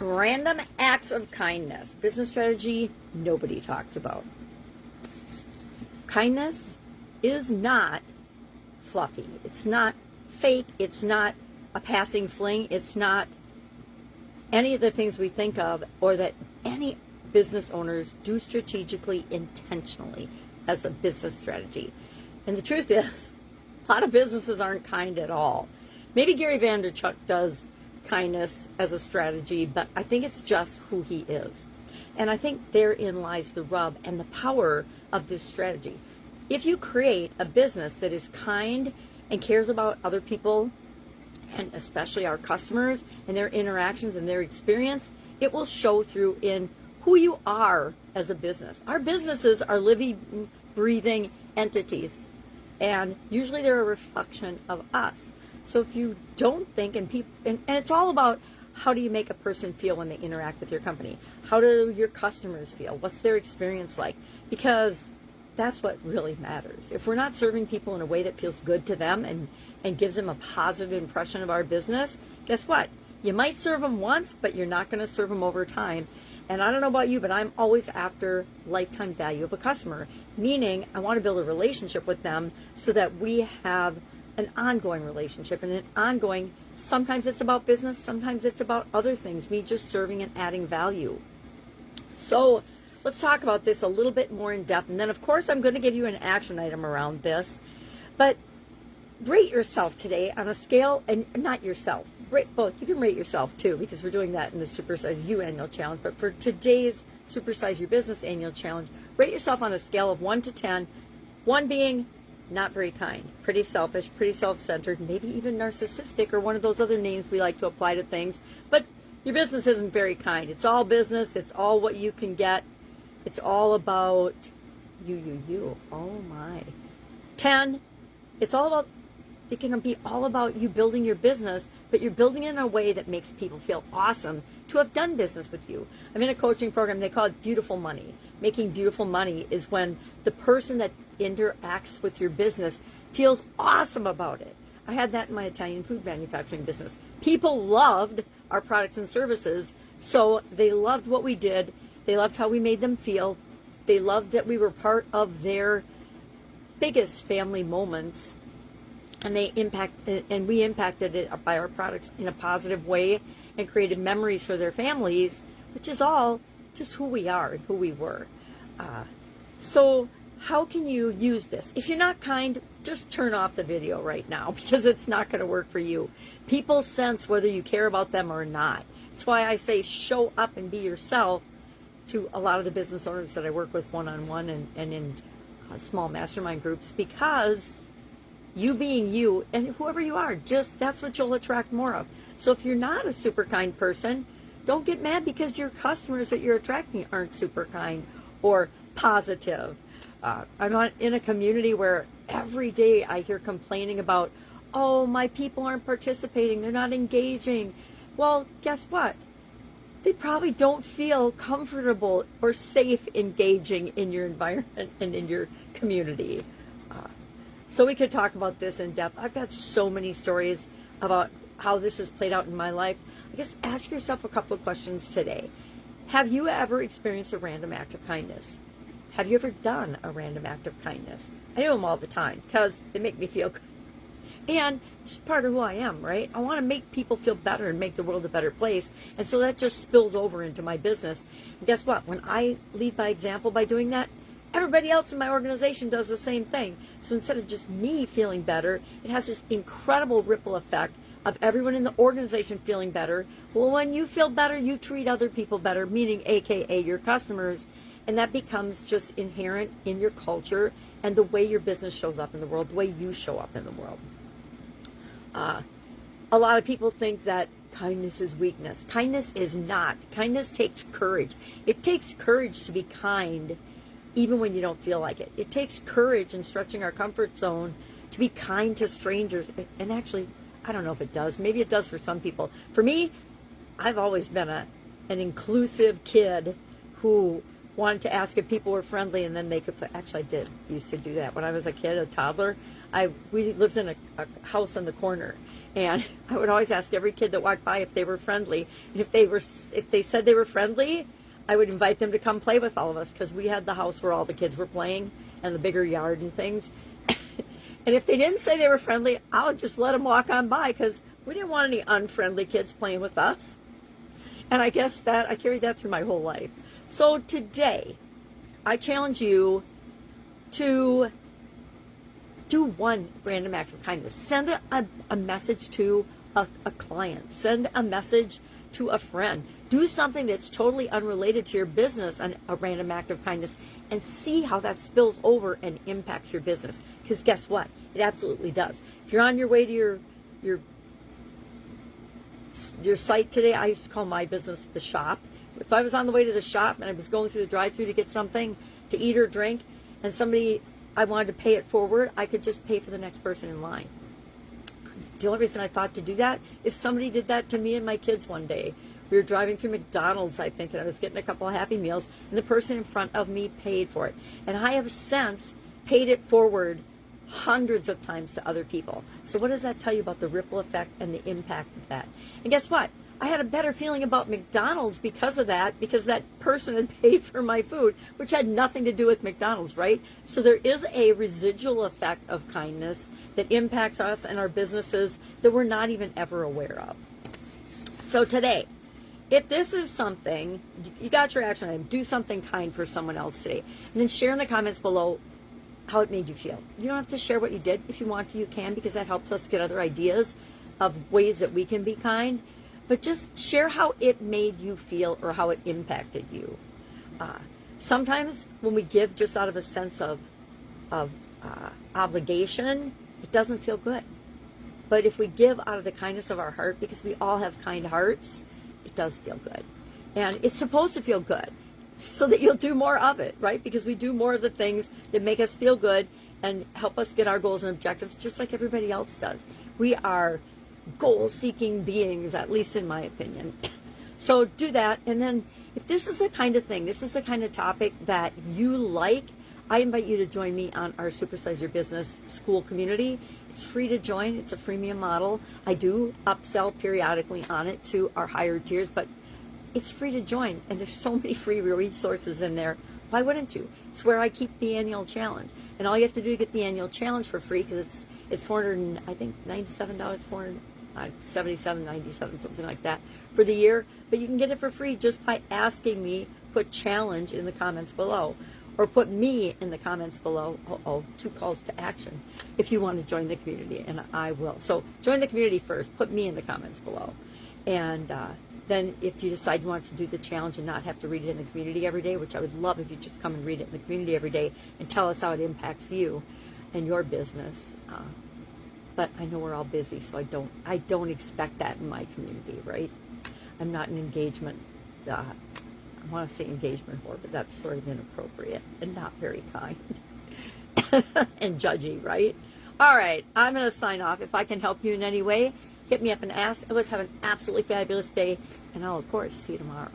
Random acts of kindness. Business strategy nobody talks about. Kindness is not fluffy. It's not fake. It's not a passing fling. It's not any of the things we think of or that any business owners do strategically, intentionally as a business strategy. And the truth is, a lot of businesses aren't kind at all. Maybe Gary Vaynerchuk does kindness as a strategy, but I think it's just who he is. And I think therein lies the rub and the power of this strategy. If you create a business that is kind and cares about other people, and especially our customers and their interactions and their experience, it will show through in who you are as a business. Our businesses are living, breathing entities, and usually they're a reflection of us. So if you don't think, and it's all about how do you make a person feel when they interact with your company? How do your customers feel? What's their experience like? Because that's what really matters. If we're not serving people in a way that feels good to them and gives them a positive impression of our business, guess what? You might serve them once, but you're not going to serve them over time. And I don't know about you, but I'm always after lifetime value of a customer, meaning I want to build a relationship with them so that we have an ongoing relationship and an ongoing, sometimes it's about business, sometimes it's about other things, me just serving and adding value. So let's talk about this a little bit more in depth. And then, of course, I'm going to give you an action item around this. But rate yourself today on a scale, and not yourself. Rate both. You can rate yourself, too, because we're doing that in the Supersize You Annual Challenge. But for today's Supersize Your Business Annual Challenge, rate yourself on a scale of 1 to 10, 1 being not very kind, pretty selfish, pretty self-centered, maybe even narcissistic, or one of those other names we like to apply to things. But your business isn't very kind. It's all business. It's all what you can get. It's all about you. Oh my. 10, it's all about, it can be all about you building your business, but you're building it in a way that makes people feel awesome to have done business with you. I'm in a coaching program, they call it beautiful money. Making beautiful money is when the person that interacts with your business feels awesome about it. I had that in my Italian food manufacturing business. People loved our products and services, so they loved what we did. They loved how we made them feel. They loved that we were part of their biggest family moments, and we impacted it by our products in a positive way and created memories for their families, which is all just who we are and who we were. So how can you use this? If you're not kind, just turn off the video right now, because it's not going to work for you. People sense whether you care about them or not. That's why I say show up and be yourself to a lot of the business owners that I work with one-on-one and in small mastermind groups, because you being you and whoever you are, just that's what you'll attract more of. So if you're not a super kind person, don't get mad because your customers that you're attracting aren't super kind or positive. I'm in a community where every day I hear complaining about, oh, my people aren't participating, they're not engaging. Well, guess what? They probably don't feel comfortable or safe engaging in your environment and in your community. So we could talk about this in depth. I've got so many stories about how this has played out in my life. I guess ask yourself a couple of questions today. Have you ever experienced a random act of kindness? Have you ever done a random act of kindness? I do them all the time because they make me feel good. And it's part of who I am, right? I want to make people feel better and make the world a better place. And so that just spills over into my business. And guess what? When I lead by example by doing that, everybody else in my organization does the same thing. So instead of just me feeling better, it has this incredible ripple effect of everyone in the organization feeling better. Well, when you feel better, you treat other people better, meaning AKA your customers. And that becomes just inherent in your culture and the way your business shows up in the world, the way you show up in the world. A lot of people think that kindness is weakness. Kindness is not. Kindness takes courage. It takes courage to be kind even when you don't feel like it. It takes courage in stretching our comfort zone to be kind to strangers. And actually, I don't know if it does. Maybe it does for some people. For me, I've always been an inclusive kid who wanted to ask if people were friendly, and then they could play. Actually, I did used to do that when I was a kid, a toddler. We lived in a house on the corner, and I would always ask every kid that walked by if they were friendly, and if they said they were friendly, I would invite them to come play with all of us, because we had the house where all the kids were playing and the bigger yard and things. And if they didn't say they were friendly, I would just let them walk on by, because we didn't want any unfriendly kids playing with us. And I guess that I carried that through my whole life. So today, I challenge you to do one random act of kindness. Send a message to a client. Send a message to a friend. Do something that's totally unrelated to your business, a random act of kindness, and see how that spills over and impacts your business. Because guess what? It absolutely does. If you're on your way to your site today, I used to call my business the shop. If I was on the way to the shop and I was going through the drive-thru to get something to eat or drink, and I wanted to pay it forward, I could just pay for the next person in line. The only reason I thought to do that is somebody did that to me and my kids one day. We were driving through McDonald's, I think, and I was getting a couple of Happy Meals, and the person in front of me paid for it. And I have since paid it forward hundreds of times to other people. So what does that tell you about the ripple effect and the impact of that? And guess what? I had a better feeling about McDonald's because of that, because that person had paid for my food, which had nothing to do with McDonald's, right? So there is a residual effect of kindness that impacts us and our businesses that we're not even ever aware of. So today, if this is something, you got your action item, do something kind for someone else today. And then share in the comments below how it made you feel. You don't have to share what you did. If you want to, you can, because that helps us get other ideas of ways that we can be kind. But just share how it made you feel or how it impacted you. Sometimes when we give just out of a sense of obligation, it doesn't feel good. But if we give out of the kindness of our heart, because we all have kind hearts, it does feel good. And it's supposed to feel good so that you'll do more of it, right? Because we do more of the things that make us feel good and help us get our goals and objectives, just like everybody else does. We are goal-seeking beings, at least in my opinion. So do that. And then if this is the kind of thing, this is the kind of topic that you like, I invite you to join me on our Supersize Your Business school community. It's free to join. It's a freemium model. I do upsell periodically on it to our higher tiers, but it's free to join. And there's so many free resources in there. Why wouldn't you? It's where I keep the annual challenge. And all you have to do to get the annual challenge for free, because it's $497, $77.97, something like that for the year. But you can get it for free just by asking me, put challenge in the comments below, or put me in the comments below. Two calls to action if you want to join the community, and I will. So join the community first, put me in the comments below. And then if you decide you want to do the challenge and not have to read it in the community every day, which I would love if you just come and read it in the community every day and tell us how it impacts you and your business. But I know we're all busy, so I don't expect that in my community, right? I'm not an engagement, I want to say engagement whore, but that's sort of inappropriate and not very kind and judgy, right? All right, I'm going to sign off. If I can help you in any way, hit me up and ask. Let's have an absolutely fabulous day, and I'll, of course, see you tomorrow.